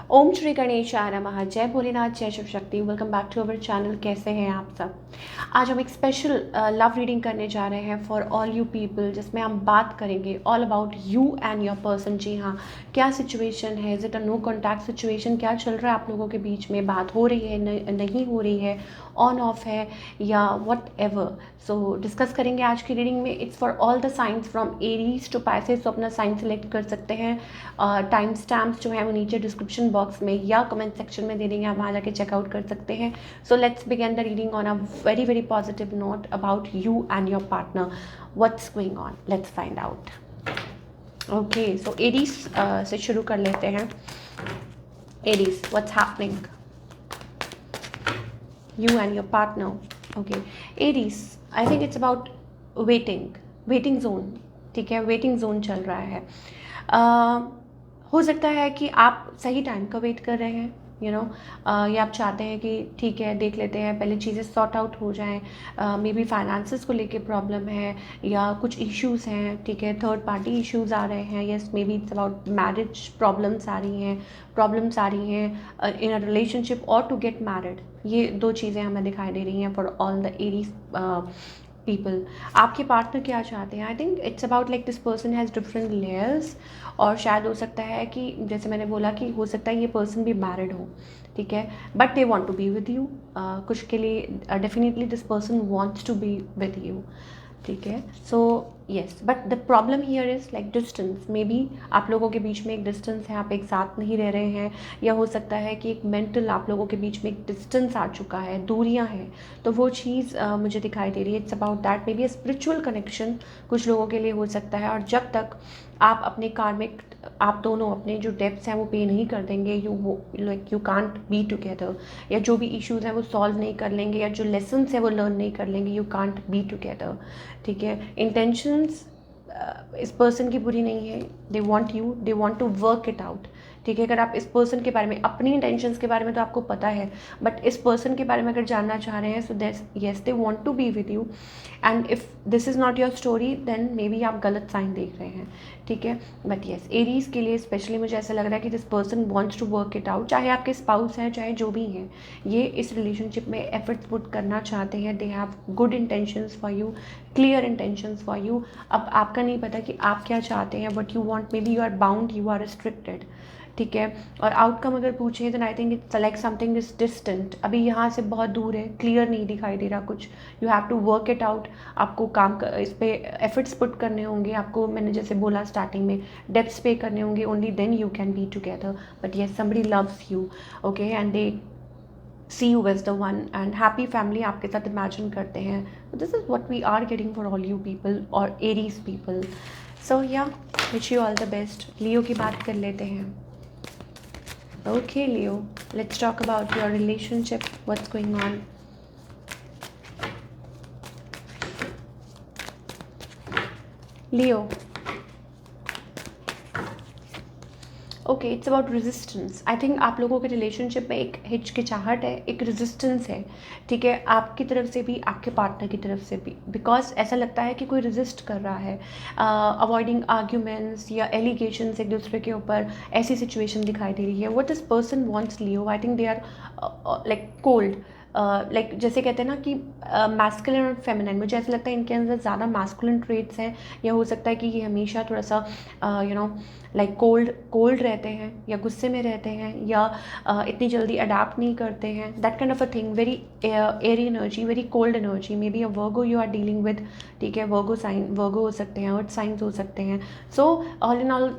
ओम श्री गणेशाय नमः। जय भोलेनाथ, जय Shiv Shakti. Welcome back to our channel. कैसे हैं आप सब? आज हम एक स्पेशल लव रीडिंग करने जा रहे हैं फॉर ऑल यू पीपल, जिसमें हम बात करेंगे all about you and your person. जी हाँ, क्या सिचुएशन है? Is it a no contact situation? क्या चल रहा है आप लोगों के बीच में? बात हो रही है, नहीं हो रही है, ऑन ऑफ है, या वट एवर। सो डिस्कस करेंगे आज की रीडिंग में। It's for all the signs from Aries to Pisces. तो अपना साइन सेलेक्ट कर सकते हैं। टाइम स्टैम्प्स जो है वो नीचे डिस्क्रिप्शन बॉक्स में या कमेंट सेक्शन में दे देंगे, आप वहाँ जाके चेकआउट कर सकते हैं। So let's begin the reading on a very very positive note about you and your partner. What's going on, let's find out. Okay, so Aries से शुरू कर लेते हैं। Aries, what's happening you and your partner? Okay, Aries, I think it's about waiting zone। ठीक है, waiting zone चल रहा है। हो सकता है कि आप सही टाइम का वेट कर रहे हैं, या आप चाहते हैं कि ठीक है देख लेते हैं, पहले चीज़ें सॉर्ट आउट हो जाएं। मे बी फाइनेंसेस को लेके प्रॉब्लम है या कुछ इश्यूज़ हैं, ठीक है, थर्ड पार्टी इश्यूज़ आ रहे हैं। Yes, maybe it's about marriage problems आ रही हैं इन अ रिलेशनशिप और टू गेट मैरिड। ये दो चीज़ें हमें दिखाई दे रही हैं for all the Aries people. आपके पार्टनर क्या चाहते हैं? I think it's about like this person has different layers. और शायद हो सकता है कि जैसे मैंने बोला कि हो सकता है ये पर्सन भी मैरिड हो, ठीक है, but they want to be with you. कुछ के लिए definitely this person wants to be with you, ठीक है। So yes, but the problem here is like distance. Maybe आप लोगों के बीच में एक डिस्टेंस है, आप एक साथ नहीं रह रहे हैं, या हो सकता है कि एक मेंटल आप लोगों के बीच में एक डिस्टेंस आ चुका है, दूरियां हैं। तो वो चीज़ मुझे दिखाई दे रही है। It's about that, may be a spiritual connection कुछ लोगों के लिए हो सकता है। और जब तक आप अपने कार्मिक, आप दोनों अपने जो डेब्ट्स हैं वो पे नहीं कर देंगे, यू कांट बी टुगेदर। या जो भी इश्यूज़ हैं वो सॉल्व नहीं कर लेंगे, या जो लेसन्स हैं वो लर्न नहीं कर लेंगे, यू कांट बी टुगेदर, ठीक है। इंटेंशंस इस पर्सन की बुरी नहीं है। They want you, they want to work it out, ठीक है। अगर आप इस पर्सन के बारे में, अपनी इंटेंशंस के बारे में तो आपको पता है, बट इस पर्सन के बारे में अगर जानना चाह रहे हैं, so yes they want to be with you. And if this is not your story, then maybe आप गलत साइन देख रहे हैं, ठीक है। बट येस, एरीज के लिए स्पेशली मुझे ऐसा लग रहा है कि this person wants to work it out. चाहे आपके स्पाउस हैं, चाहे जो भी हैं, ये इस रिलेशनशिप में एफर्ट्स पुट करना चाहते हैं। They have good intentions for you, clear intentions for you. अब आपका नहीं पता कि आप क्या चाहते हैं, but you want, maybe you are bound, you are restricted, ठीक है। और आउटकम अगर पूछें तो I think it's like something is distant. अभी यहाँ से बहुत दूर है, क्लियर नहीं दिखाई दे रहा कुछ। You have to work it out. आपको इस पे एफर्ट्स पुट करने होंगे। आपको, मैंने जैसे बोला स्टार्टिंग में, डेप्स पे करने होंगे। Only then you can be together. But yes, somebody loves you, okay, and they see you as the one, and happy family आपके साथ इमेजिन करते हैं। This is what we are getting for all you people और Aries people. So yeah, wish you all the best. Leo की बात कर लेते हैं। Okay, Leo, let's talk about your relationship. What's going on? Leo. Okay, it's about resistance. I think आप लोगों के relationship में एक हिचकिचाहट है, एक रेजिस्टेंस है, ठीक है, आपकी तरफ से भी, आपके पार्टनर की तरफ से भी। बिकॉज ऐसा लगता है कि कोई रेजिस्ट कर रहा है, अवॉइडिंग आर्ग्यूमेंट्स या एलिगेशंस एक दूसरे के ऊपर। ऐसी सिचुएशन दिखाई दे रही है। What this person wants Leo, I think they are like cold. Like जैसे कहते हैं ना कि मैस्कुलिन और फेमिनिन, मुझे ऐसा लगता है इनके अंदर ज़्यादा मैस्कुलिन ट्रेट्स हैं, या हो सकता है कि ये हमेशा थोड़ा सा लाइक कोल्ड रहते हैं, या गुस्से में रहते हैं, या इतनी जल्दी अडाप्ट नहीं करते हैं। That kind of a thing, very airy energy, very cold energy. Maybe a Virgo you are dealing with, ठीक है। वर्गो हो सकते हैं, अर्थ साइंस हो सकते हैं। सो ऑल इन ऑल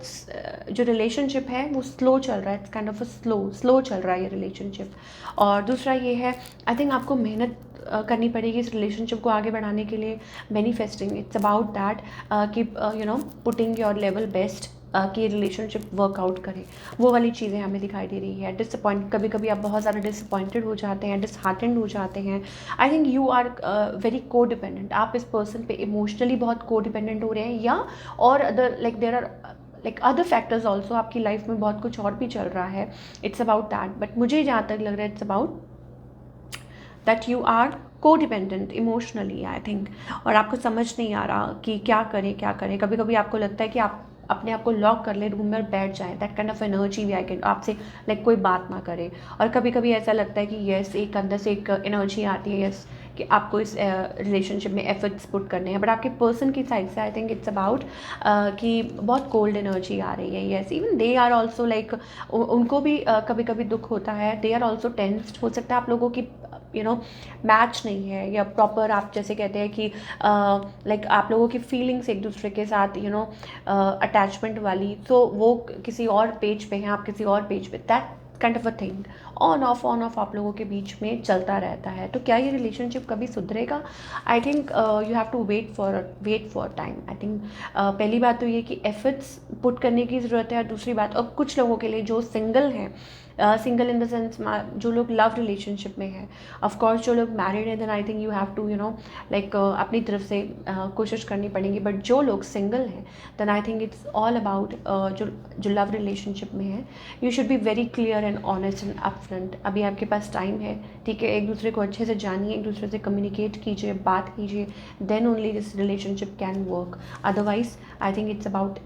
जो रिलेशनशिप है वो स्लो चल रहा है। It's kind of a slow चल रहा है ये रिलेशनशिप। और दूसरा ये है, आई थिंक आपको मेहनत करनी पड़ेगी इस रिलेशनशिप को आगे बढ़ाने के लिए। मैनिफेस्टिंग, इट्स अबाउट दैट कि पुटिंग योर लेवल बेस्ट, कि रिलेशनशिप वर्कआउट करे। वो वाली चीज़ें हमें दिखाई दे रही है। कभी कभी आप बहुत ज़्यादा डिसअपॉइंटेड हो जाते हैं, डिसहार्टेंड हो जाते हैं। I think you are very codependent. आप इस पर्सन पे इमोशनली बहुत को डिपेंडेंट हो रहे हैं, या और other like there are like other factors also. आपकी लाइफ में बहुत कुछ और भी चल रहा है। इट्स अबाउट दैट, बट मुझे जहाँ तक लग रहा है it's about that you are codependent emotionally, I think. और आपको समझ नहीं आ रहा कि क्या करें क्या करें। कभी कभी आपको लगता है कि आप अपने आप को लॉक कर ले रूम में और बैठ जाए, दैट काइंड ऑफ एनर्जी भी आई कैन, आपसे लाइक कोई बात ना करे। और कभी कभी ऐसा लगता है कि यस, एक अंदर से एक एनर्जी आती है यस कि आपको इस रिलेशनशिप में एफर्ट्स पुट करने हैं, बट आपके पर्सन की साइड से आई थिंक इट्स अबाउट कि बहुत कोल्ड एनर्जी आ रही है। Yes, even they are also like, उनको भी कभी कभी दुख होता है, दे आर ऑल्सो टेंस्ड। हो सकता है आप लोगों की मैच नहीं है, या प्रॉपर आप जैसे कहते हैं कि लाइक आप लोगों की फीलिंग्स एक दूसरे के साथ अटैचमेंट वाली, तो वो किसी और पेज पे हैं, आप किसी और पेज पे, that kind of a thing on off आप लोगों के बीच में चलता रहता है। तो क्या ये रिलेशनशिप कभी सुधरेगा? I think you have to wait for time. आई थिंक पहली बात तो ये कि एफर्ट्स पुट करने की ज़रूरत है, और दूसरी बात, और कुछ लोगों के लिए जो सिंगल हैं, सिंगल इन द सेंस जो लोग लव रिलेशनशिप में हैं, ऑफ कोर्स जो लोग मैरिड हैं, then I think you have to like अपनी तरफ से कोशिश करनी पड़ेगी। बट जो लोग सिंगल हैं, then I think it's all about जो लव रिलेशनशिप में है, you should be very clear and honest and upfront. अभी आपके पास टाइम है, ठीक है, एक दूसरे को अच्छे से जानिए, एक दूसरे से कम्युनिकेट कीजिए, बात कीजिए, then only this relationship can work. Otherwise I think it's about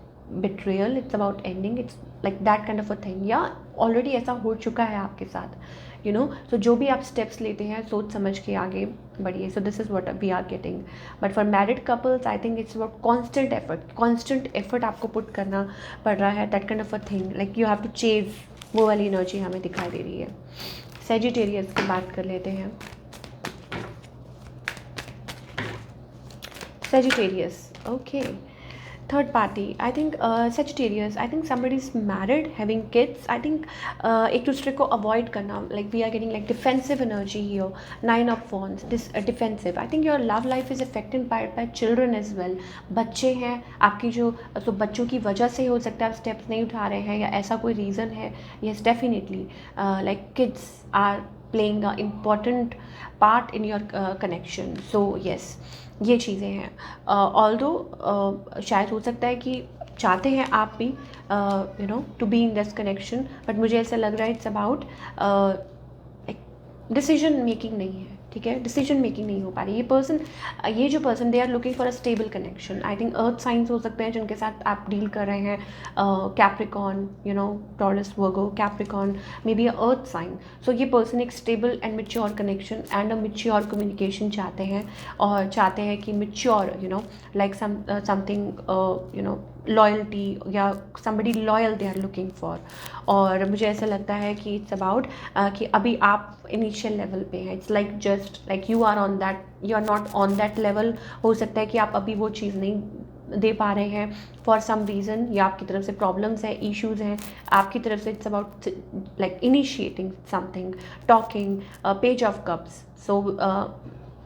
betrayal, it's about ending, it's like that kind of a thing, या ऑलरेडी ऐसा हो चुका है आपके साथ, so जो भी आप स्टेप्स लेते हैं सोच समझ के आगे बढ़िए। So this is what we are getting. But for married couples I think it's about constant effort आपको पुट करना पड़ रहा है, that kind of a thing, like you have to chase, वो वाली एनर्जी हमें दिखाई दे रही है। सेजिटेरियस की बात कर लेते हैं। Sagittarius, okay, third party, I think Sagittarius, I think somebody is married, having kids, I think एक दूसरे को avoid करना, like we are getting like defensive energy here, 9 of wands, this defensive, I think your love life is affected by children as well। बच्चे हैं आपकी जो, तो बच्चों की वजह से हो सकता है आप स्टेप्स नहीं उठा रहे हैं, या ऐसा कोई रीज़न है। yes definitely like kids are playing a important part in your connection, so yes ये चीज़ें हैं। ऑल्दो शायद हो सकता है कि चाहते हैं आप भी to be in this connection, but मुझे ऐसा लग रहा है इट्स अबाउट डिसीजन मेकिंग नहीं है, ठीक है, डिसीजन मेकिंग नहीं हो पा रही। ये जो person they are looking for a stable connection. I think earth signs हो सकते हैं जिनके साथ आप डील कर रहे हैं, Capricorn, Taurus, Virgo, Capricorn, maybe a earth sign. So ये पर्सन एक stable and mature connection and a mature communication चाहते हैं, और चाहते हैं कि मिच्योर लाइक समथिंग लॉयल्टी, या somebody loyal they are looking for. और मुझे ऐसा लगता है कि इट्स अबाउट कि अभी आप इनिशियल लेवल पे हैं, it's like just like you are not on that level. हो सकता है कि आप अभी वो चीज़ नहीं दे पा रहे हैं फॉर सम रीज़न, या आपकी तरफ से प्रॉब्लम्स हैं, इश्यूज़ हैं आपकी तरफ से। It's about like initiating something, talking, page of cups. So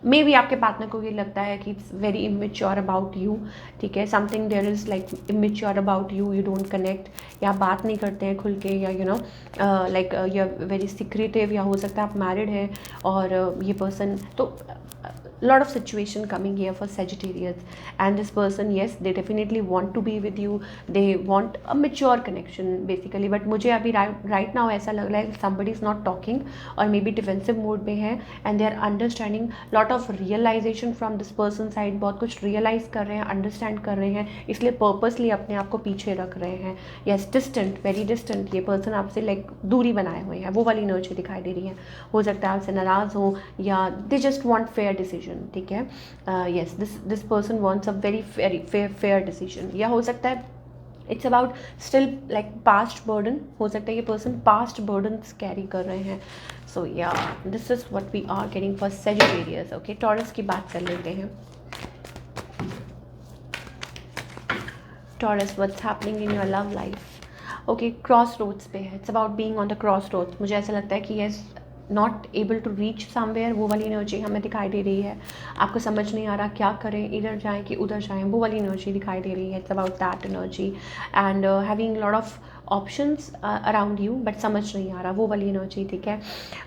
may be आपके पार्टनर को ये लगता है कि it's very immature about you, ठीक है, something there is like immature about you, you don't connect, या बात नहीं करते हैं खुल के, या like you are very secretive, या हो सकता है आप मैरिड हैं और ये पर्सन, तो lot of situation coming here for Sagittarius, and this person, yes, they definitely want to be with you, they want a mature connection basically, but मुझे अभी right now ऐसा लग रहा है somebody is not talking, और maybe defensive mode में है, and they are understanding lot of realization from this person side, बहुत कुछ realize कर रहे हैं, understand कर रहे हैं, इसलिए purposely अपने आप को पीछे रख रहे हैं। yes, distant, very distant, ये person आपसे like दूरी बनाए हुए हैं, वो वाली एनर्जी दिखाई दे रही है। हो सकता है आपसे नाराज़ हो, या they just want fair decision, ठीक है। yes, this person wants a very fair decision, या हो सकता है it's about still like past burden, हो सकता है ये पर्सन पास्ट बर्डन्स कैरी कर रहे हैं। सो या this is what we are getting for Sagittarius. Okay, Taurus की बात कर लेते हैं। Taurus, what's happening in your love life? Okay, crossroads पे है, it's about being on the crossroads. मुझे ऐसा लगता है कि yes, not able to reach somewhere, वो वाली एनर्जी हमें दिखाई दे रही है। आपको समझ नहीं आ रहा क्या करें, इधर जाएं कि उधर जाएं, वो वाली एनर्जी दिखाई दे रही है। It's about that energy, and having lot of options around you, but समझ नहीं आ रहा, वो वाली एनर्जी, ठीक है।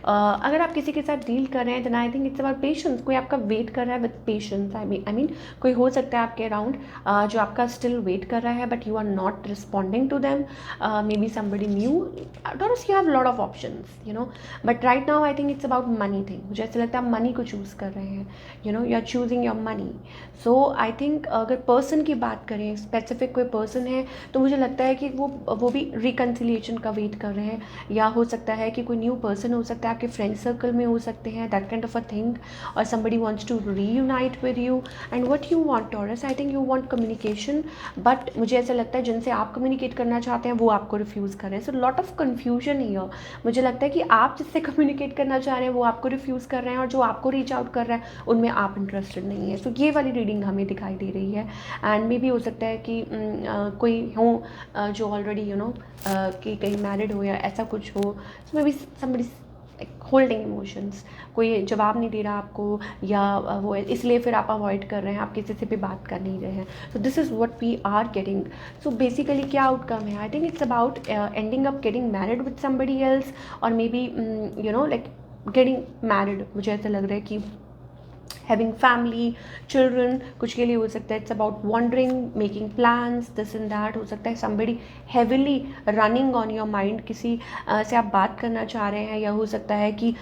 अगर आप किसी के साथ डील कर रहे हैं then I think it's about patience. कोई आपका वेट कर रहा है विद पेशेंस, आई मीन कोई हो सकता है आपके अराउंड जो आपका स्टिल वेट कर रहा है but you are not responding to them, maybe somebody new. Taurus, you have lot of options, you know, but right now I think it's about money thing. मुझे ऐसा लगता है आप मनी को choose कर रहे हैं, you know, you are choosing your money. So I think अगर पर्सन की बात करें, स्पेसिफिक कोई पर्सन है, तो मुझे लगता है कि वो भी रिकन्सिलिएशन का वेट कर रहे हैं, या हो सकता है कि कोई न्यू पर्सन हो सकता है, आपके फ्रेंड सर्कल में हो सकते हैं, that kind of a thing, और somebody wants to reunite with you. And what you want Taurus, I think you want communication, but मुझे ऐसा लगता है जिनसे आप कम्युनिकेट करना चाहते हैं वो आपको रिफ्यूज़ कर रहे हैं। So lot of confusion here. मुझे लगता है कि आप जिससे कम्युनिकेट करना चाह रहे हैं वो आपको रिफ्यूज़ कर रहे हैं, और जो आपको रीच आउट कर रहा है उनमें आप इंटरेस्टेड नहीं है। सो ये वाली रीडिंग हमें दिखाई दे रही है। एंड मे भी हो सकता है कि कोई हो जो ऑलरेडी यू नो कि कहीं मैरिड हो या ऐसा कुछ हो। So may be somebody holding emotions, कोई जवाब नहीं दे रहा आपको, या वो इसलिए फिर आप अवॉइड कर रहे हैं, आप किसी से भी बात कर नहीं रहे हैं। So this is what we are getting. So basically क्या आउटकम है, I think it's about ending up getting married with somebody else, और may be you know like getting married. मुझे ऐसा लग रहा है कि हैविंग फैमिली, चिल्ड्रन, कुछ के लिए हो सकता है it's about wandering, making plans, this and that. हो सकता है somebody heavily running on your mind, किसी से आप बात करना चाह रहे हैं, या हो सकता है कि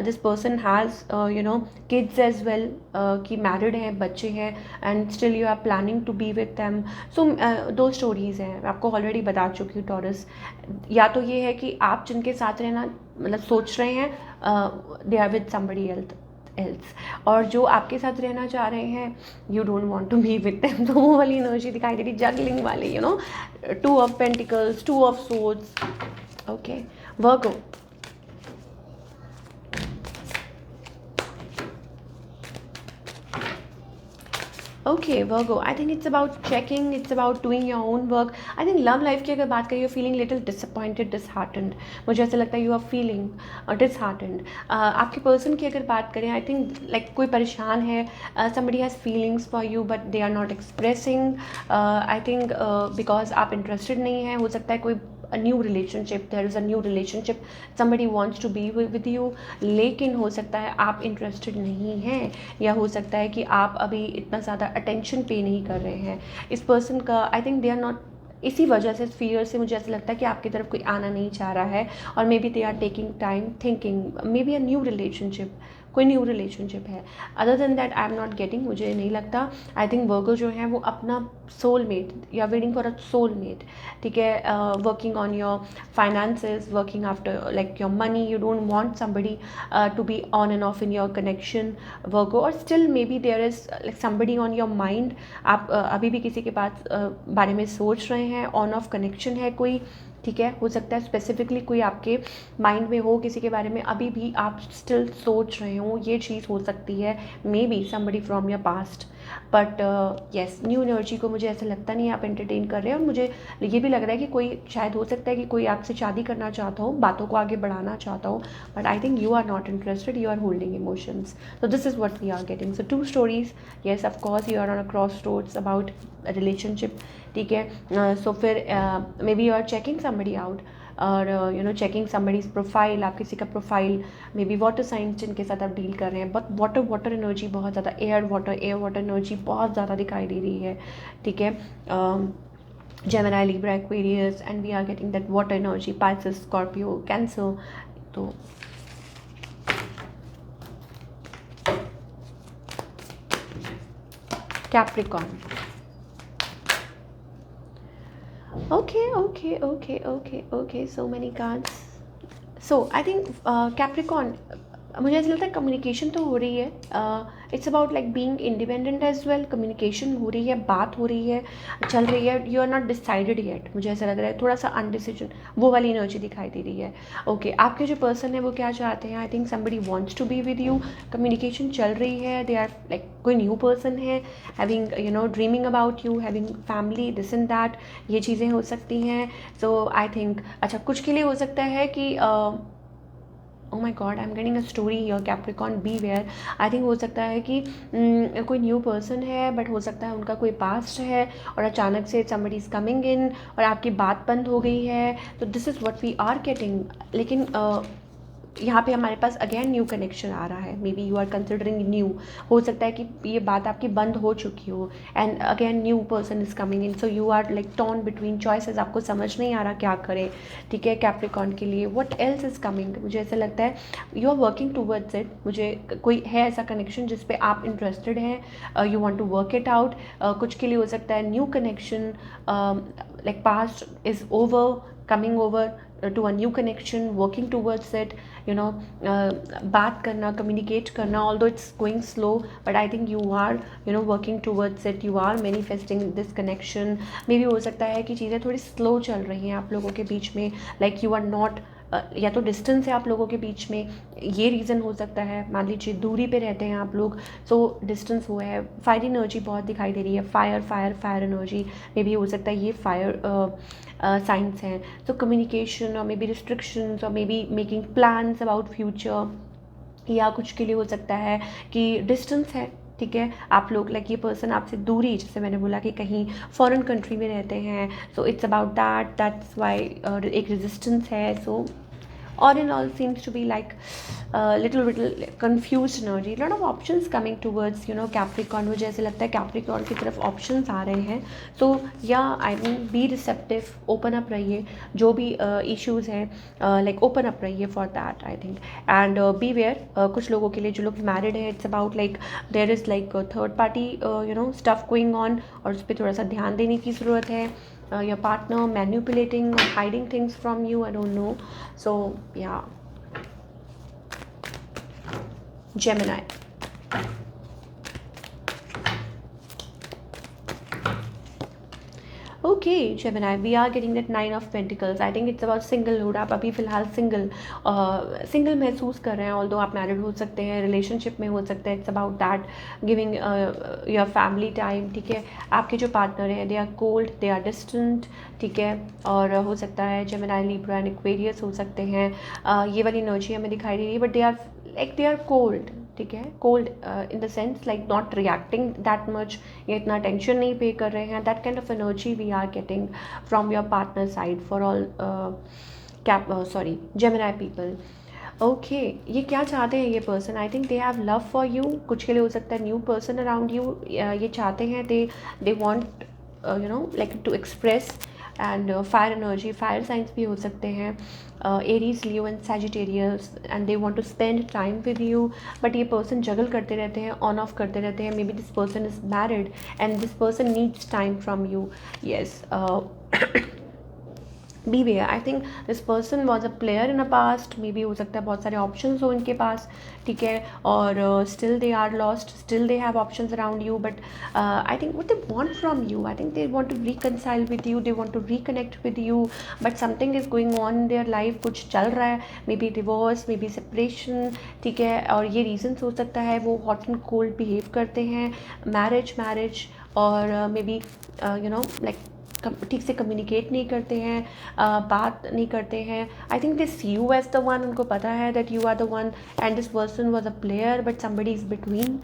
this person has you know kids as well, कि मैरिड हैं, बच्चे हैं, and still you are planning to be with them. So दो स्टोरीज़ हैं, आपको ऑलरेडी बता चुकी हूँ टॉरस। या तो ये है कि आप जिनके साथ रहना मतलब सोच रहे हैं they are with somebody else, और जो आपके साथ रहना चाह रहे हैं you don't want to be with them. तो वो वाली एनर्जी दिखाई दे रही, जगलिंग वाली, you know, 2 of pentacles, 2 of swords. Okay Virgo, okay Virgo, I think it's about checking, it's about doing your own work. I think love life की अगर बात करें, you feeling little disappointed, disheartened. मुझे ऐसा लगता है you are feeling disheartened. आपके person की अगर बात करें, आई थिंक लाइक कोई परेशान है, somebody has feelings for you but they are not expressing, I think because आप इंटरेस्टेड नहीं हैं। हो सकता है कोई a new relationship, there is a new relationship, somebody wants to be with you, लेकिन हो सकता है आप इंटरेस्टेड नहीं हैं, या हो सकता है कि आप अभी इतना ज़्यादा अटेंशन पे नहीं कर रहे हैं इस पर्सन का। I think they are not, इसी वजह से, फियर से मुझे ऐसा लगता है कि आपकी तरफ कोई आना नहीं चाह रहा है, और may be they are taking time thinking, maybe a new relationship, कोई न्यू रिलेशनशिप है। Other than that I am not getting, मुझे नहीं लगता। आई थिंक वर्कर जो है वो अपना सोलमेट, या वेटिंग फॉर अ सोलमेट, ठीक है, working on your finances, working after like your money, you don't want somebody to be on and off in your connection work, और still maybe there is like somebody on your mind. आप अभी भी किसी के पास बारे में सोच रहे हैं, ऑन ऑफ कनेक्शन है कोई, ठीक है। हो सकता है स्पेसिफिकली कोई आपके माइंड में हो, किसी के बारे में अभी भी आप स्टिल सोच रहे हो, ये चीज़ हो सकती है, maybe somebody from your past. But yes, new energy को मुझे ऐसा लगता नहीं आप एंटरटेन कर रहे हैं, और मुझे ये भी लग रहा है कि कोई शायद हो सकता है कि कोई आपसे शादी करना चाहता हो, बातों को आगे बढ़ाना चाहता हो, but I think you are not interested, you are holding emotions. So this is what we are getting. So 2 stories, yes of course you are on a crossroads about relationship, ठीक है। So फिर maybe you are checking somebody out, और you know checking somebody's profile, आप किसी का profile, maybe water signs जिनके साथ आप डील कर रहे हैं, बट वाटर एनर्जी बहुत ज़्यादा, एयर वाटर एनर्जी बहुत ज़्यादा दिखाई दे रही है, ठीक है। Gemini, Libra, Aquarius, and we are getting that water energy, Pisces, Scorpio, Cancer. तो Capricorn. Okay, so many cards. So I think Capricorn, मुझे ऐसा लगता है कम्युनिकेशन तो हो रही है, it's about like being independent as well. Communication हो रही है, बात हो रही है, चल रही है, you are not decided yet. मुझे ऐसा लग रहा है थोड़ा सा अनडिसीजन, वो वाली एनर्जी दिखाई दे रही है। ओके, आपके जो पर्सन है वो क्या चाहते हैं, I think somebody wants to be with you, communication चल रही है, दे आर लाइक कोई न्यू पर्सन है, having you know dreaming about you, having family, this and that, ये चीज़ें हो सकती हैं। सो आई थिंक अच्छा कुछ के लिए हो सकता है कि oh my God, I am getting a story your Capricorn, B where. I think हो सकता है कि कोई न्यू पर्सन है, बट हो सकता है उनका कोई पास्ट है और अचानक से समबडी इज़ कमिंग इन और आपकी बात बंद हो गई है। तो this is what we are getting. लेकिन यहाँ पे हमारे पास अगेन न्यू कनेक्शन आ रहा है। Maybe you are considering new, हो सकता है कि ये बात आपकी बंद हो चुकी हो and again new person is coming in, so you are like torn between choices, आपको समझ नहीं आ रहा क्या करें। ठीक है, कैप्रिकॉन के लिए व्हाट एल्स इज़ कमिंग, मुझे ऐसा लगता है you are working towards it. मुझे कोई है ऐसा कनेक्शन जिस पे आप इंटरेस्टेड हैं, you want to work it out. कुछ के लिए हो सकता है new connection, like past is over, coming over to a new connection, working towards it, you know, बात करना, communicate करना, although it's going slow, but I think you are, you know, working towards it, you are manifesting this connection. maybe हो सकता है कि चीज़ें थोड़ी slow चल रही हैं आप लोगों के बीच में, like you are not या तो डिस्टेंस है आप लोगों के बीच में, ये रीज़न हो सकता है। मान लीजिए दूरी पे रहते हैं आप लोग, सो डिस्टेंस हुआ है। फायर एनर्जी बहुत दिखाई दे रही है, fire fire fire energy, maybe हो सकता है ये फायर साइंस हैं। सो कम्युनिकेशन और मे बी रिस्ट्रिक्शंस और may be making plans about future, या कुछ के लिए हो सकता है कि डिस्टेंस है। ठीक है, आप लोग लाइक ये पर्सन आपसे दूरी, जैसे मैंने बोला कि कहीं फॉरेन कंट्री में रहते हैं, so it's about that's why एक रेजिस्टेंस है। सो all in all seems to be like little confused energy, lot of options coming towards, you know, Capricorn। मुझे ऐसे लगता है Capricorn की तरफ options आ रहे हैं। so yeah, I mean be receptive, open up रहिए, जो भी issues हैं like open up रहिए for that I think, and beware। कुछ लोगों के लिए जो लोग married हैं, it's about like there is like a third party you know stuff going on, और उस पर थोड़ा सा ध्यान देने की ज़रूरत है। your partner manipulating or hiding things from you, I don't know, so yeah, Gemini। Okay Gemini, we are getting that 9 of pentacles. I think it's about singlehood. आप अभी फ़िलहाल सिंगल महसूस कर रहे हैं, ऑल्दो आप मैरिड हो सकते हैं, रिलेशनशिप में हो सकते हैं। It's about that giving your family time. ठीक है, आपके जो पार्टनर हैं, they are cold, they are distant. ठीक है, और हो सकता है Gemini, Libra एंड Aquarius हो सकते हैं। ये वाली एनर्जी हमें दिखाई दे रही है, बट दे आर कोल्ड। ठीक है, cold in the sense like not reacting that much, या इतना टेंशन नहीं पे कर रहे हैं। That kind of energy we are getting from your partner side for all Gemini people. Okay, ये क्या चाहते हैं ये person? I think they have love for you. कुछ के लिए हो सकता है न्यू पर्सन अराउंड यू, ये चाहते हैं, they want you know like to express. And fire energy, fire signs भी हो सकते हैं, Aries, Leo and Sagittarius, and they want to spend time with you. But ये पर्सन जगल करते रहते हैं, ऑन ऑफ करते रहते हैं। Maybe this person is married and this person needs time from you. Yes, be where. I think this person was a player in a past. May be हो सकता है बहुत सारे ऑप्शंस हो इनके पास। ठीक है, और still they are lost, still they have options around you, but I think what they want from you, I think they want to reconcile with you, they want to reconnect with you, but something is going on in their life, कुछ चल रहा है। Maybe divorce, maybe separation. ठीक है, और ये regions हो सकता है वो हॉट एंड कोल्ड बिहेव करते हैं, मैरिज और may be you know like ठीक से कम्युनिकेट नहीं करते हैं, बात नहीं करते हैं। I think they see you as the one, उनको पता है that you are the one and this person was a player, but somebody is between,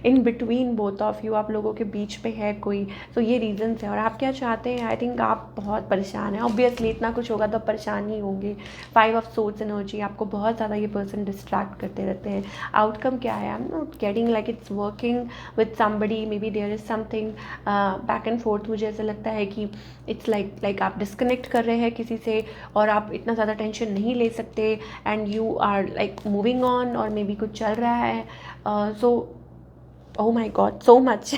in between both of you, आप लोगों के बीच पे है कोई। तो ये रीजन्स हैं। और आप क्या चाहते हैं? आई थिंक आप बहुत परेशान हैं। ऑब्वियसली इतना कुछ होगा तो परेशान ही होंगे। 5 ऑफ सोर्ड्स एनर्जी, आपको बहुत ज़्यादा ये पर्सन डिस्ट्रैक्ट करते रहते हैं। आउटकम क्या है? I am not getting like it's working with somebody, maybe there is something back and forth. मुझे ऐसा लगता है कि इट्स लाइक आप डिस्कनेक्ट कर रहे हैं किसी से और आप इतना ज़्यादा टेंशन नहीं ले सकते, and you are like moving on, और मे बी कुछ चल रहा है। सो oh my god, so much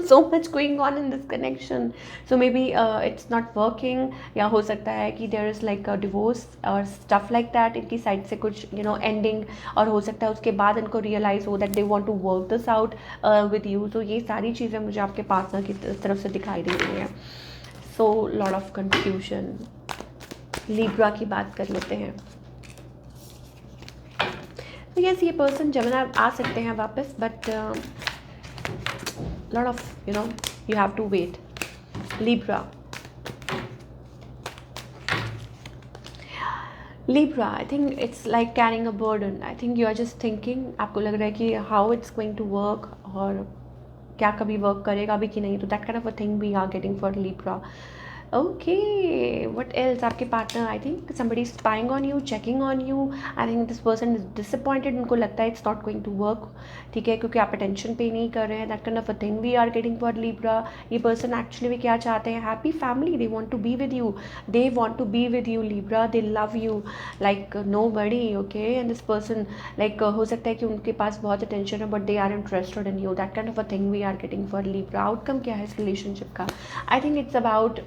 so much going on in this connection, so maybe it's not working, या हो सकता है कि there is like a divorce or stuff like that, इनकी साइड से कुछ you know ending, और हो सकता है उसके बाद इनको realize हो that they want to work this out with you। तो ये सारी चीज़ें मुझे आपके पार्टनर की तरफ से दिखाई दे रही हैं। so lot of confusion। Libra की बात कर लेते हैं। तो यस, ये पर्सन Gemini आ सकते हैं वापस, but lot of you know you have to wait। Libra, Libra, I think it's like carrying a burden. I think you are just thinking, आपको लग रहा है कि how it's going to work, और क्या कभी वर्क करेगा भी कि नहीं, तो that kind of a thing we are getting for Libra. Okay, what else? आपके partner, I think somebody spying on you, checking on you. I think this person is disappointed. उनको लगता है it's not going to work, ठीक है, क्योंकि आप attention पे नहीं कर रहे हैं. That kind of a thing we are getting for Libra. ये पर्सन एक्चुअली में क्या चाहते हैं? Happy family. They want to be with you. They want to be with you Libra. They love you like nobody. Okay, and this person like हो सकता है कि उनके पास बहुत अटेंशन है, but they are interested in you. That kind of a thing we are getting for Libra. Outcome क्या है इस रिलेशनशिप का? I think it's about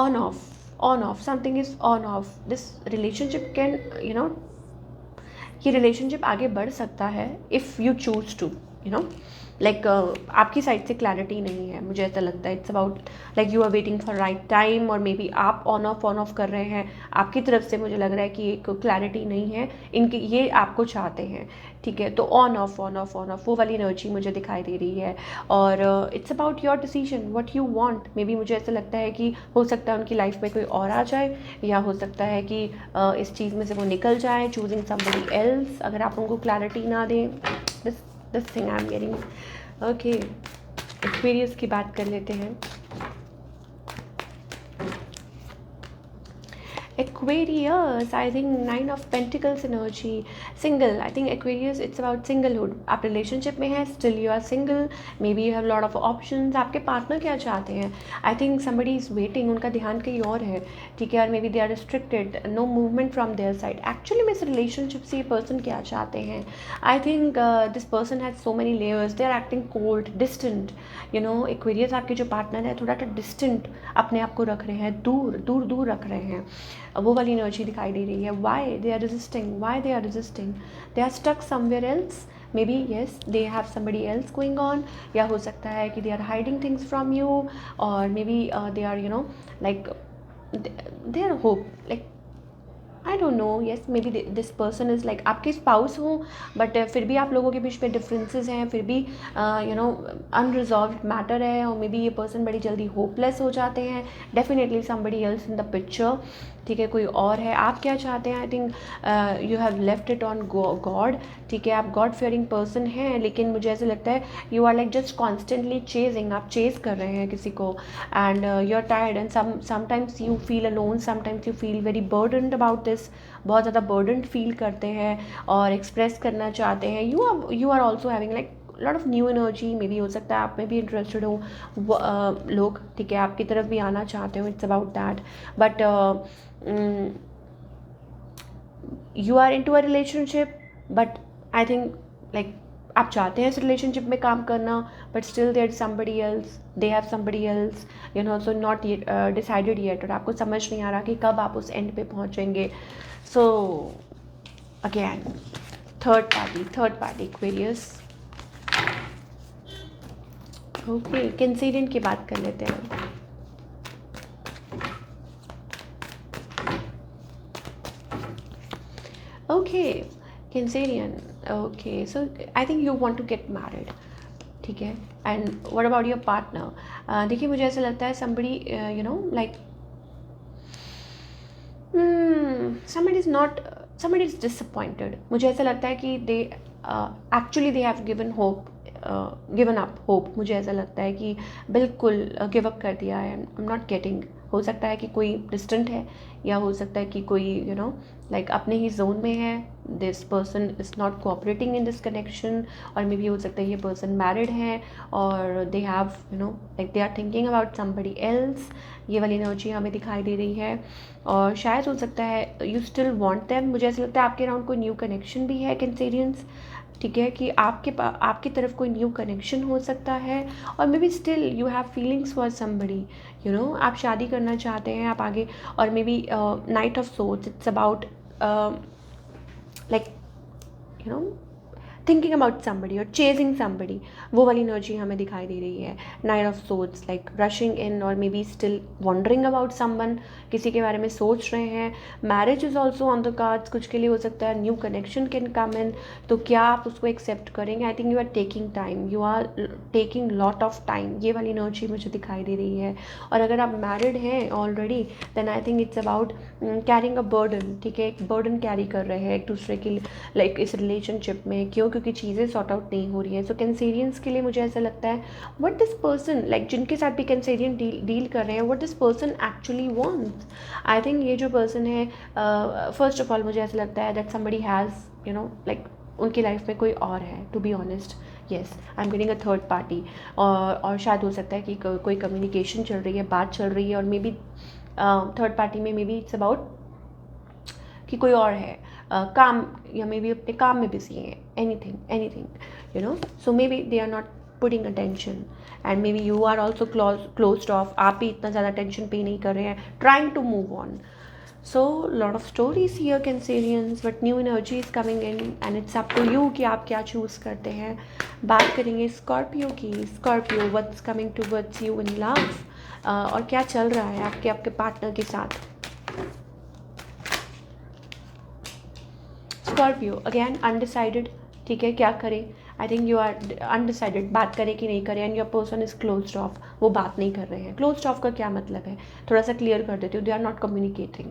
on off, on off, something is on off. This relationship can, you know, ये relationship आगे बढ़ सकता है if you choose to, you know, like आपकी साइड से क्लैरिटी नहीं है, मुझे ऐसा लगता है. It's about like you are waiting for right time, और मे बी आप ऑन ऑफ कर रहे हैं. आपकी तरफ से मुझे लग रहा है कि एक क्लैरिटी नहीं है इनकी, ये आपको चाहते हैं, ठीक है. तो ऑन ऑफ वो वाली एनर्जी मुझे दिखाई दे रही है. और it's about your decision, what you want. May be मुझे ऐसा लगता है कि हो सकता है उनकी लाइफ में कोई और आ जाए, या हो सकता है कि इस चीज़ में से वो निकल जाए, चूजिंग समबडी एल्स, अगर आप उनको क्लैरिटी ना दें. This thing I am getting. Okay, Aquarius की बात कर लेते हैं. Aquarius, I think 9 of Pentacles energy. Single, I think Aquarius, it's about singlehood. आप रिलेशनशिप में हैं, still you are single, maybe you have lot of options. आपके partner क्या चाहते हैं? I think somebody is waiting, उनका ध्यान कहीं और है, ठीक है, और maybe they are restricted, no movement from their side. Actually में इस रिलेशनशिप से ये पर्सन क्या चाहते हैं? I think this person has so many layers. They are acting cold, distant. You know, Aquarius आपके जो पार्टनर है थोड़ा सा डिस्टेंट अपने आप को रख रहे हैं, दूर रख रहे हैं. वो वाली एनर्जी दिखाई दे रही है. Why they are resisting, they are stuck somewhere else. Maybe yes, they have somebody else going on, या हो सकता है कि they are hiding things from you, और may be they are, you know, like they are hope, like I don't know. Yes, maybe this person is like आपके spouse हो, but फिर भी आप लोगों के बीच में डिफरेंसेस हैं, फिर भी यू नो अनरिजॉल्व्ड मैटर है, और मे बी ये पर्सन बड़ी जल्दी होपलेस हो जाते हैं. Definitely somebody else in the picture, ठीक है, कोई और है. आप क्या चाहते हैं? I think you have left it on God, ठीक है, आप गॉड फेयरिंग पर्सन हैं, लेकिन मुझे ऐसा लगता है you are like just constantly chasing, आप चेज कर रहे हैं किसी को, and you are tired, and sometimes you feel alone, sometimes you feel very burdened about this. बहुत ज़्यादा बर्डनड फील करते हैं और एक्सप्रेस करना चाहते हैं. You are also having like lot of new energy. Maybe हो सकता है आप में भी इंटरेस्टेड हो लोग, ठीक है, आपकी तरफ भी आना चाहते हो. It's about that, but you are into a relationship, but I think like आप चाहते हैं इस रिलेशनशिप में काम करना, but still there somebody else, they have somebody else, you know, so not decided yet, और आपको समझ नहीं आ रहा कि कब आप उस एंड पे पहुंचेंगे. So again third party Aquarius. Okay, Cancerian की बात कर लेते हैं. Okay, Cancerian. Okay, so I think you want to get married, ठीक है. And what about your partner? देखिए, मुझे ऐसा लगता है somebody, you know, like somebody is disappointed. मुझे ऐसा लगता है कि they actually they have given up hope. मुझे ऐसा लगता है कि बिल्कुल गिव अप कर दिया है. I'm not getting. हो सकता है कि कोई डिस्टेंट है, या हो सकता है कि कोई, यू नो, लाइक अपने ही जोन में है. This person is not cooperating in this connection, और मे बी हो सकता है ये पर्सन मैरिड है, और they have, you know, like they are thinking about somebody else. ये वाली एनर्जी हमें दिखाई दे रही है. और शायद हो सकता है यू स्टिल वांट देम. मुझे ऐसा लगता है आपके अराउंड कोई न्यू कनेक्शन भी है कैंसेरियंस, ठीक है, कि आपकी तरफ कोई न्यू कनेक्शन हो सकता है, और may be still you have feelings for somebody, you know, आप शादी करना चाहते हैं आप आगे. और may be knight of swords, it's about like, you know, thinking about somebody और चेजिंग समबडी, वो वाली एनर्जी हमें दिखाई दे रही है। Knight of swords, like rushing in और may be still wondering about someone, किसी के बारे में सोच रहे हैं। Marriage is also on the cards, कुछ के लिए हो सकता है new connection can come in, तो क्या आप उसको एक्सेप्ट करेंगे? I think you are taking time, you are taking lot of time, ये वाली एनर्जी मुझे दिखाई दे रही है। और अगर आप मैरिड हैं already, then I think it's about carrying a burden, ठीक है, एक बर्डन कैरी कर रहे हैं एक दूसरे की, लाइक इस रिलेशनशिप में। क्यों? क्योंकि चीज़ें सॉर्ट आउट नहीं हो रही हैं। सो कैंसेरियंस के लिए मुझे ऐसा लगता है व्हाट दिस पर्सन, लाइक जिनके साथ भी कैंसेरियन डील कर रहे हैं, what this person actually wants. I think ये जो पर्सन है, फर्स्ट ऑफ ऑल मुझे ऐसा लगता है that somebody has you know like उनकी लाइफ में कोई और है, to be honest. Yes, I am getting a third party. और शायद हो सकता है कि कोई कम्युनिकेशन चल रही है, बात चल रही है, और मे बी थर्ड पार्टी में मे बी इट्स अबाउट कि कोई और है, काम, या मे बी अपने काम में बिजी हैं, anything you know. So may be they are not putting attention, and maybe you are also closed off, आप भी इतना ज़्यादा टेंशन पे नहीं कर रहे हैं, trying to move on. So lot of stories here Cancerians, but new energy is coming in and it's up to you कि आप क्या चूज़ करते हैं। बात करेंगे स्कॉर्पियो की। Scorpio, what's coming towards you in love, और क्या चल रहा है आपके पार्टनर के साथ। स्कॉर्पियो अगेन अनडिसाइडेड, ठीक है, क्या करें? I think you are undecided, बात करें कि नहीं करें, and your person is closed off, वो बात नहीं कर रहे हैं। क्लोज्ड ऑफ का क्या मतलब है, थोड़ा सा क्लियर कर देती हूँ। दे आर नॉट कम्युनिकेटिंग,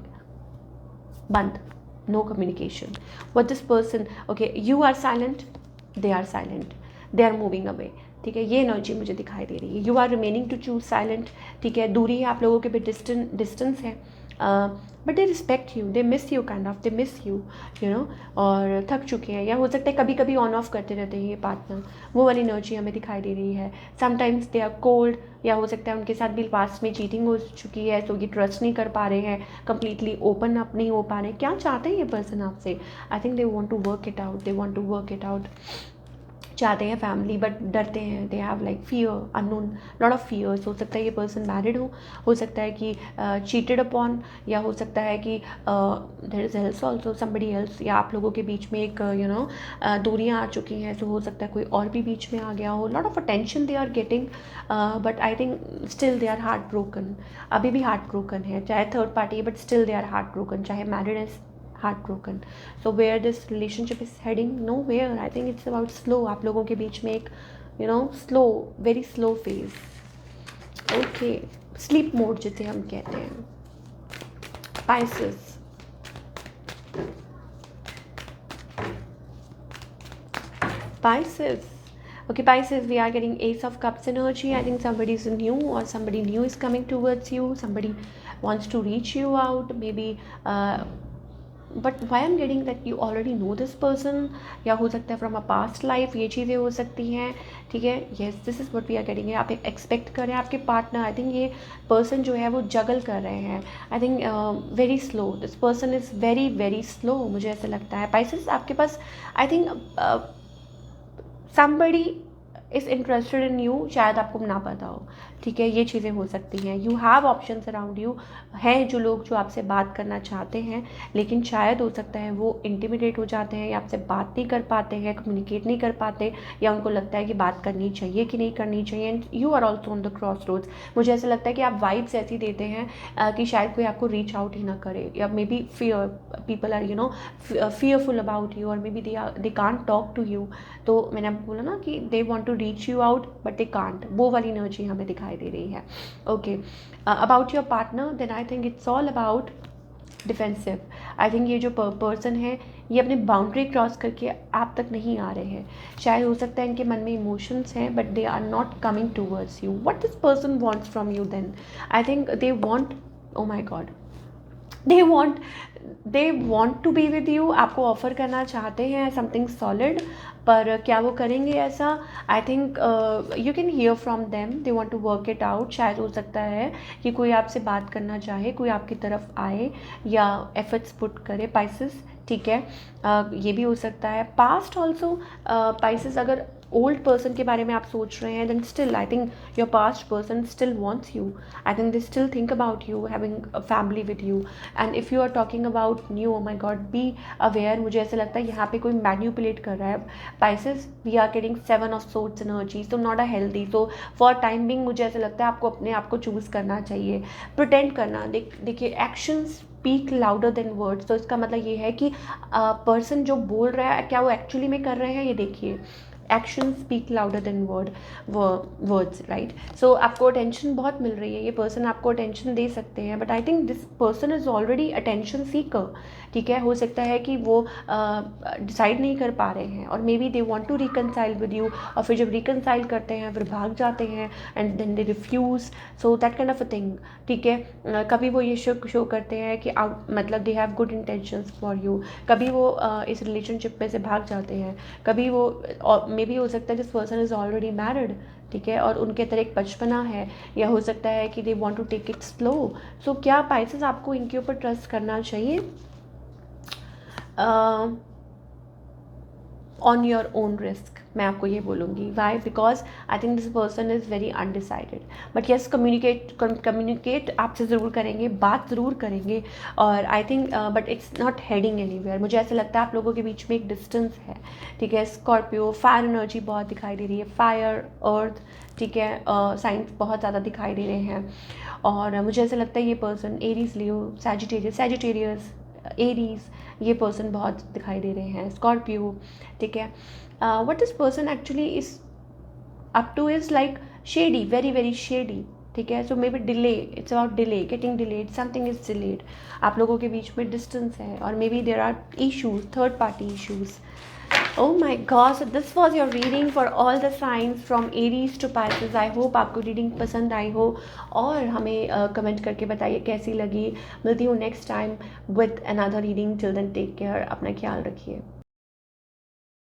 बंद, no communication. What this person, okay, you are silent, they are silent, they are moving away, ठीक है, ये एनर्जी मुझे दिखाई दे रही है। You are remaining to choose silent, ठीक है, दूरी है आप लोगों के बीच, डिस्टेंस है, but they respect you, they miss you, kind of they miss you, you know, और थक चुके हैं, या हो सकता है कभी कभी ऑन ऑफ करते रहते हैं ये पार्टनर, वो वाली एनर्जी हमें दिखाई दे रही है। समटाइम्स दे आर कोल्ड, या हो सकता है उनके साथ भी पास्ट में चीटिंग हो चुकी है, तो ये ट्रस्ट नहीं कर पा रहे हैं, कंप्लीटली ओपन अप नहीं हो पा रहे हैं। क्या चाहते हैं ये पर्सन आपसे? I think they want to work it out, they want to work it out, चाहते हैं फैमिली, बट डरते हैं, they have like fear, unknown, lot of fears. हो सकता है ये पर्सन मैरिड हो सकता है कि चीटेड अपॉन, या हो सकता है कि there is else also somebody else, या आप लोगों के बीच में एक यू नो दूरियां आ चुकी हैं, तो हो सकता है कोई और भी बीच में आ गया हो। Lot of attention they are getting, but I think still they are heart broken, अभी भी हार्ट ब्रोकन है, चाहे थर्ड पार्टी है, but still they are heart broken, चाहे मैरिड है, heartbroken. So where this relationship is heading? Nowhere. I think it's about slow. आप लोगों के बीच में एक you know slow, very slow phase. Okay, sleep mode जिसे हम कहते हैं। Pisces. Pisces. Okay, Pisces, we are getting Ace of Cups energy. I think somebody is new, or somebody new is coming towards you. Somebody wants to reach you out. Maybe but why am getting that you already know this person, या हो सकता है from a past life, ये चीज़ें हो सकती हैं, ठीक है। Yes, this is what we are getting है। आप एक्सपेक्ट कर रहे हैं आपके पार्टनर, आई थिंक ये पर्सन जो है वो जगल कर रहे हैं। I think very slow, this person is very very slow, मुझे ऐसा लगता है। पाइसेस, आपके पास I think somebody is interested in you, शायद आपको ना पता हो, ठीक है, ये चीज़ें हो सकती हैं। You have options around you, हैं जो लोग जो आपसे बात करना चाहते हैं, लेकिन शायद हो सकता है वो इंटिमिडेट हो जाते हैं, या आपसे बात नहीं कर पाते हैं, कम्युनिकेट नहीं कर पाते, या उनको लगता है कि बात करनी चाहिए कि नहीं करनी चाहिए, and you are also on the crossroads. मुझे ऐसा लगता है कि आप वाइब्स ऐसी देते हैं कि शायद कोई आपको रीच आउट ही ना करे, या may be fear, people are you know fearful about you, और may be they can't talk to you. तो मैंने आपको बोला ना कि they want to reach you out but they can't, वो वाली एनर्जी हमें दिखाई दे रही है। Okay, about your partner, then I think it's all about defensive. I think ये जो पर्सन है ये अपनी बाउंड्री क्रॉस करके आप तक नहीं आ रहे हैं। शायद हो सकता है इनके मन में इमोशंस हैं, but they are not coming towards you. What this person wants from you then? I think they want, oh my God, they want to be with you, आपको ऑफर करना चाहते हैं समथिंग सॉलिड, पर क्या वो करेंगे ऐसा? I think you can hear from them, they want to work it out. शायद हो सकता है कि कोई आपसे बात करना चाहे, कोई आपकी तरफ आए या एफर्ट्स पुट करे, पाइसेस, ठीक है, ये भी हो सकता है। पास्ट ऑल्सो पाइसेस, अगर ओल्ड पर्सन के बारे में आप सोच रहे हैं, then still I think your past person still wants you. I think they still think about you, having a family with you. And if you are talking about new, oh my God, be aware. मुझे ऐसा लगता है यहाँ पे कोई manipulate कर रहा है. Pisces, we are getting 7 of swords energy, तो not a healthy. So for time being मुझे ऐसा लगता है आपको अपने आप को चूज़ करना चाहिए. प्रिटेंड करना, देखिए actions speak louder than words. तो इसका मतलब ये है कि पर्सन जो बोल रहा है क्या वो एक्चुअली में कर रहे हैं, ये देखिए. Action speak louder than words, right. So आपको अटेंशन बहुत मिल रही है, ये पर्सन आपको अटेंशन दे सकते हैं, but I think this person is already attention seeker. ठीक है, हो सकता है कि वो डिसाइड नहीं कर पा रहे हैं, और may be they want to reconcile with you, और फिर जब रिकनसाइल करते हैं फिर भाग जाते हैं, and then they refuse. So that kind of a thing. ठीक है, कभी वो ये शो करते हैं कि मतलब दे have good intentions for you, कभी वो इस रिलेशनशिप में से भाग जाते हैं, कभी वो मे बी हो सकता है this person is already married. ठीक है, और उनके अंदर एक बचपना है, या हो सकता है कि they want to take it slow. So क्या पाइसेस आपको इनके ऊपर ट्रस्ट करना चाहिए? ऑन योर ओन रिस्क, मैं आपको ये बोलूँगी. Why? Because I think this person is very undecided. But yes, communicate आपसे ज़रूर करेंगे, बात ज़रूर करेंगे. और I think but it's not heading anywhere. मुझे ऐसा लगता है आप लोगों के बीच में एक डिस्टेंस है. ठीक है, स्कॉर्पियो, फायर एनर्जी बहुत दिखाई दे रही है, फायर, अर्थ. ठीक है, साइंस बहुत ज़्यादा दिखाई दे रहे हैं. और मुझे ऐसा लगता है ये पर्सन एरीज, लियो, सैजिटेरियस, एरीज, ये पर्सन बहुत दिखाई दे रहे हैं. स्कॉर्पियो. ठीक है, what this person actually is up to is like shady, very very shady. ठीक है, so may be delay, it's about delay, getting delayed, something is delayed. आप लोगों के बीच में डिस्टेंस है, और मे be there are issues, third party issues. Oh my God, so this was your reading for all the signs from Aries to Pisces. I hope आपको reading पसंद आई हो, और हमें कमेंट करके बताइए कैसी लगी. मिलती हूँ next time with another reading. Till then take care, अपना ख्याल रखिए.